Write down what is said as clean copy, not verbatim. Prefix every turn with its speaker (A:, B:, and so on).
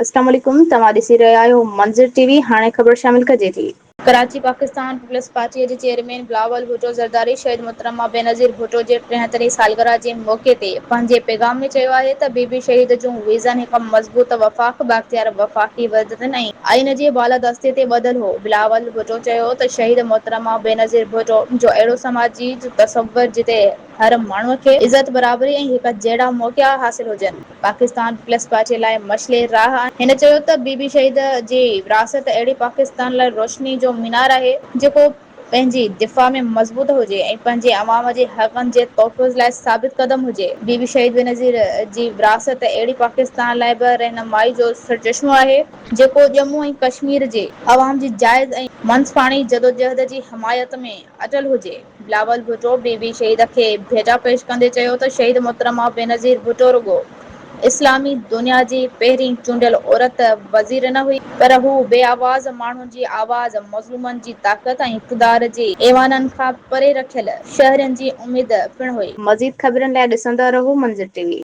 A: अस्सलाम वालेकुम, तव्हां ॾिसी रहिया आहियो मंज़र टीवी। हाणे ख़बर शामिल कजे थी। कराची पाकिस्तान पीपल्स पार्टीअ जे चेयरमैन बिलावल भुट्टो ज़रदारी शहीद मोहतरमा बेनज़ीर भुट्टो जे 73 सालगिरह जे मौक़े ते पंहिंजे पैगाम में चयो आहे त बीबी शहीद जूं विज़न हिक मज़बूत वफ़ाक़ बाख़्तियार वफ़ाक़ी वतन ऐं आइन जे बालादस्ते ते ॿधल हो। बिलावल भुट्टो चयो त शहीद मोहतरमा बेनज़ीर भुट्टो जो अहिड़ो समाजी तसव्वुर जिते हर माण्हूअ खे इज़त बराबरी ऐं हिक जहिड़ा मौक़िया हासिल हुजनि पाकिस्तान पीपल्स पार्टीअ लाइ मसइले राह आहिनि। हिन चयो त बीबी शहीद जी विरासत अहिड़ी पाकिस्तान लाइ रोशनी जो मीनार आहे जेको पंहिंजी दिफ़ा में मज़बूत हुजे ऐं पंहिंजे अवाम जे हक़नि जे तहफ़्फ़ुज़ लाइ साबित क़दम हुजे। बीबी शहीद बेनज़ीर जी विरासत अहिड़ी पाकिस्तान लाइ बि रहनुमाई जो सरचश्मो आहे जेको जम्मू ऐं कश्मीर जे अवाम जी जाइज़ ऐं मनसफ़ाणी जदोजहद जी हिमायत में अटल हुजे। बिलावल भुट्टो बीबी शहीद खे भेटा पेश कंदे चयो त शहीद मोहतरमा बेनज़ीर भुट्टो रुॻो इस्लामी दुनिया जी पहिरीं चूंडियल औरत वज़ीर न हुई, पर हू बेआवाज़ माण्हुनि जी आवाज़, मज़लूमनि जी ताक़त ऐं इक़्तिदार जे ऐवाननि खां परे रखियल शहरियनि जी उमीद पिणु हुई। मज़ीद ख़बरनि लाइ ॾिसंदा रहो मंज़र टीवी।